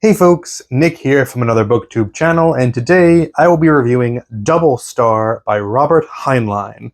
Hey folks, Nick here from Another BookTube channel, and today I will be reviewing Double Star by Robert Heinlein.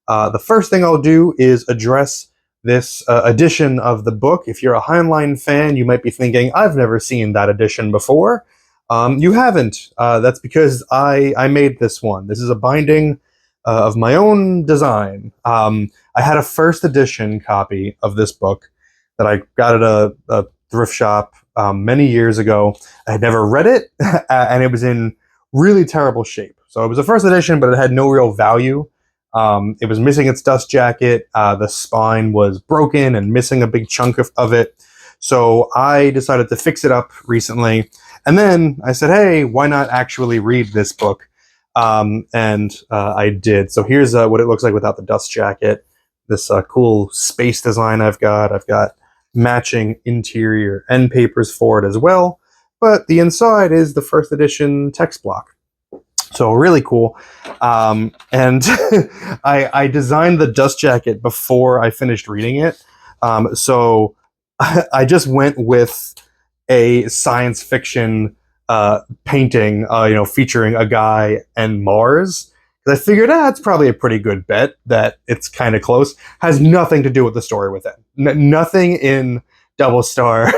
The first thing I'll do is address this edition of the book. If you're a Heinlein fan, you might be thinking, I've never seen that edition before. You haven't. That's because I made this one. This is a binding of my own design. I had a first edition copy of this book that I got at a thrift shop many years ago. I had never read it, and it was in really terrible shape. So it was a first edition, but it had no real value. It was missing its dust jacket. The spine was broken and missing a big chunk of it. So I decided to fix it up recently. And then I said, hey, why not actually read this book? And I did. So here's what it looks like without the dust jacket. This cool space design I've got. I've got matching interior end papers for it as well, but the inside is the first edition text block. So really cool. And I designed the dust jacket before I finished reading it. So I just went with a science fiction painting, featuring a guy and Mars. I figured, it's probably a pretty good bet that it's kind of close. Has nothing to do with the story within. Nothing in Double Star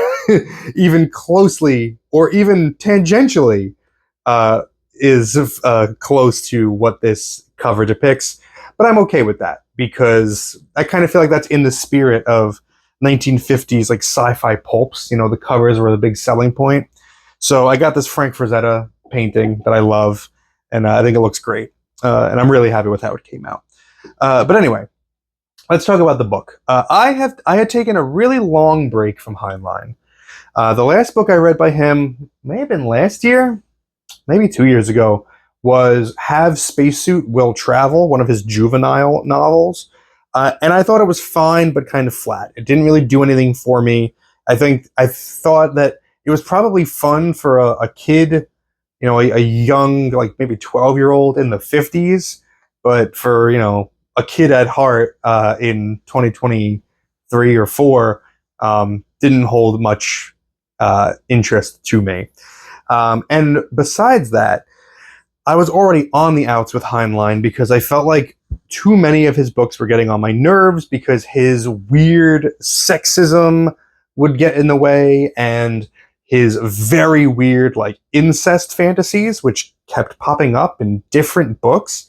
even closely or even tangentially is close to what this cover depicts. But I'm okay with that because I kind of feel like that's in the spirit of 1950s like sci-fi pulps. The covers were the big selling point. So I got this Frank Frazetta painting that I love, and I think it looks great. And I'm really happy with how it came out. But anyway, let's talk about the book. I had taken a really long break from Heinlein. The last book I read by him may have been last year, maybe 2 years ago, was Have Spacesuit Will Travel, one of his juvenile novels. And I thought it was fine, but kind of flat. It didn't really do anything for me. I thought that it was probably fun for a kid, a young, like maybe 12-year-old in the 50s, but for, a kid at heart in 2023 or 4, didn't hold much interest to me. And besides that, I was already on the outs with Heinlein because I felt like too many of his books were getting on my nerves because his weird sexism would get in the way, and his very weird, like, incest fantasies, which kept popping up in different books.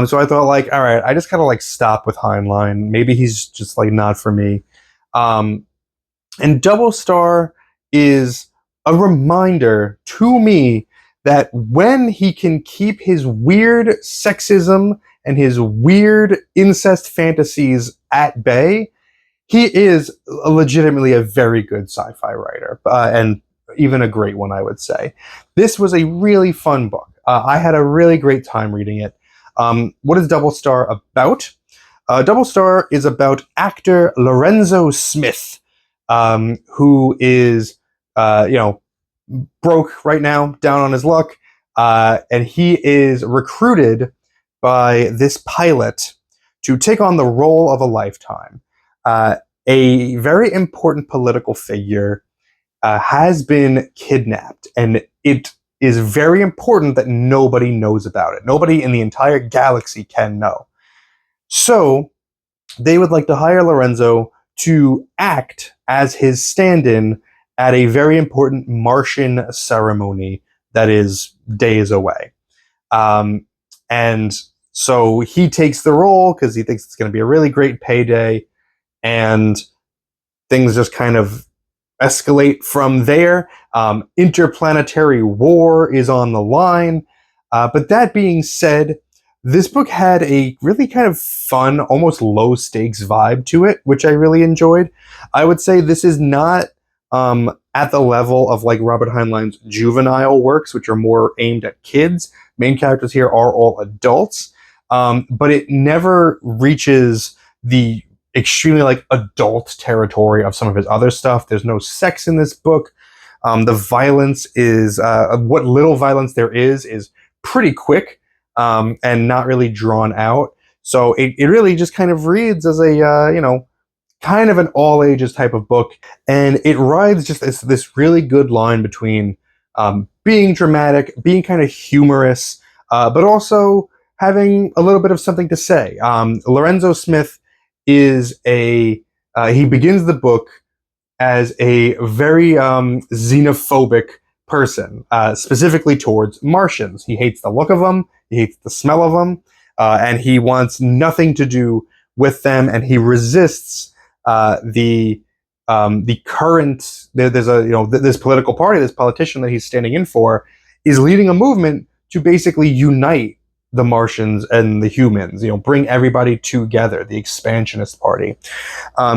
So I thought, like, all right, I just gotta, like, stop with Heinlein. Maybe he's just, like, not for me. And Double Star is a reminder to me that when he can keep his weird sexism and his weird incest fantasies at bay, he is legitimately a very good sci-fi writer, and even a great one, I would say. This was a really fun book. I had a really great time reading it. What is Double Star about? Double Star is about actor Lorenzo Smith, who is, broke right now, down on his luck, and he is recruited by this pilot to take on the role of a lifetime. A very important political figure has been kidnapped, and it is very important that nobody knows about it. Nobody in the entire galaxy can know. So they would like to hire Lorenzo to act as his stand-in at a very important Martian ceremony that is days away. And so he takes the role because he thinks it's going to be a really great payday, and things just kind of escalate from there. Interplanetary war is on the line. But that being said, this book had a really kind of fun, almost low-stakes vibe to it, which I really enjoyed. I would say this is not at the level of like Robert Heinlein's juvenile works, which are more aimed at kids. Main characters here are all adults, but it never reaches the extremely like adult territory of some of his other stuff. There's no sex in this book. The violence is, what little violence there is pretty quick and not really drawn out. So it really just kind of reads as a, kind of an all ages type of book, and it rides just this really good line between being dramatic, being kind of humorous, but also having a little bit of something to say. Lorenzo Smith is he begins the book as a very xenophobic person, specifically towards Martians. He hates the look of them, he hates the smell of them, and he wants nothing to do with them, and he resists the current. There's a this political party, this politician that he's standing in for, is leading a movement to basically unite the Martians and the humans. Bring everybody together. The Expansionist Party.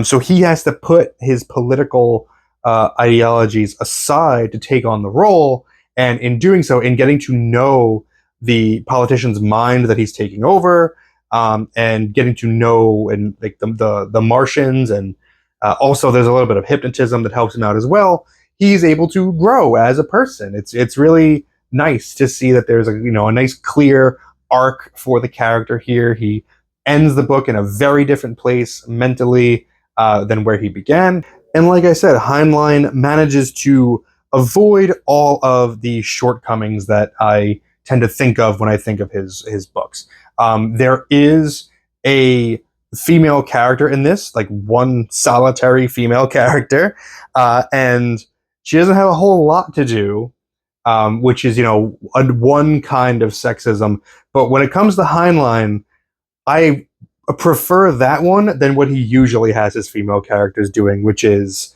So he has to put his political ideologies aside to take on the role, and in doing so, in getting to know the politician's mind that he's taking over, and getting to know and like the Martians, and also there's a little bit of hypnotism that helps him out as well. He's able to grow as a person. It's really nice to see that there's a nice clear arc for the character here. He ends the book in a very different place mentally than where he began. And like I said, Heinlein manages to avoid all of the shortcomings that I tend to think of when I think of his books. There is a female character in this, like one solitary female character, and she doesn't have a whole lot to do, which is, one kind of sexism. But when it comes to Heinlein, I prefer that one than what he usually has his female characters doing, which is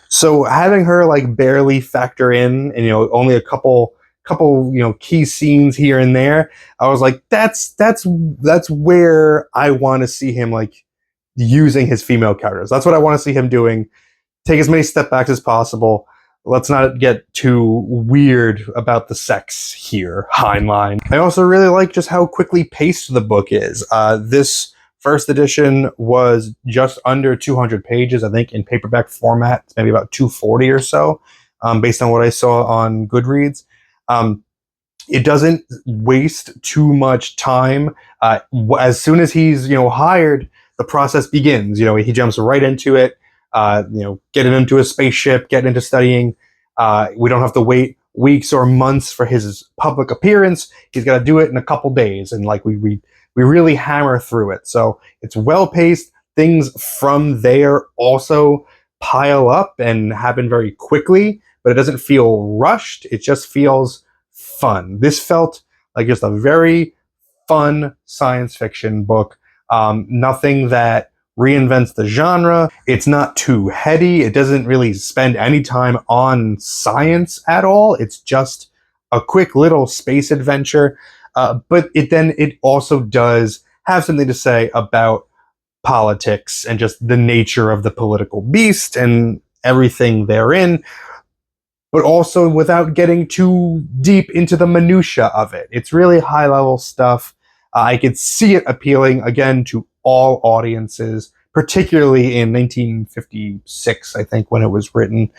so having her like barely factor in, and only a couple key scenes here and there. I was like, that's where I want to see him like using his female characters. That's what I want to see him doing. Take as many step backs as possible. Let's not get too weird about the sex here, Heinlein. I also really like just how quickly paced the book is. This first edition was just under 200 pages, I think, in paperback format. It's maybe about 240 or so, based on what I saw on Goodreads. It doesn't waste too much time. As soon as he's hired, the process begins. He jumps right into it. Getting into a spaceship, getting into studying. We don't have to wait weeks or months for his public appearance. He's got to do it in a couple days, and like we really hammer through it. So it's well paced. Things from there also pile up and happen very quickly, but it doesn't feel rushed. It just feels fun. This felt like just a very fun science fiction book. Nothing that reinvents the genre. It's not too heady. It doesn't really spend any time on science at all. It's just a quick little space adventure. But it also does have something to say about politics and just the nature of the political beast and everything therein, but also without getting too deep into the minutia of it. It's really high level stuff. I could see it appealing again to all audiences, particularly in 1956, I think, when it was written.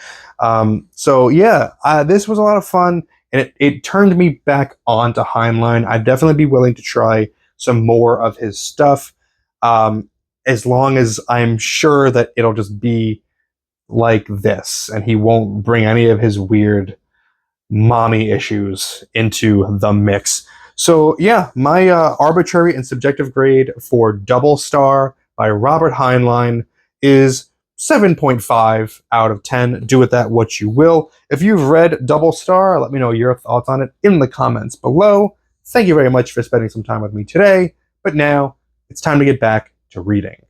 So yeah, this was a lot of fun, and it turned me back onto Heinlein. I'd definitely be willing to try some more of his stuff, as long as I'm sure that it'll just be like this, and he won't bring any of his weird mommy issues into the mix. So yeah, my arbitrary and subjective grade for Double Star by Robert Heinlein is 7.5 out of 10. Do with that what you will. If you've read Double Star, let me know your thoughts on it in the comments below. Thank you very much for spending some time with me today, but now it's time to get back to reading.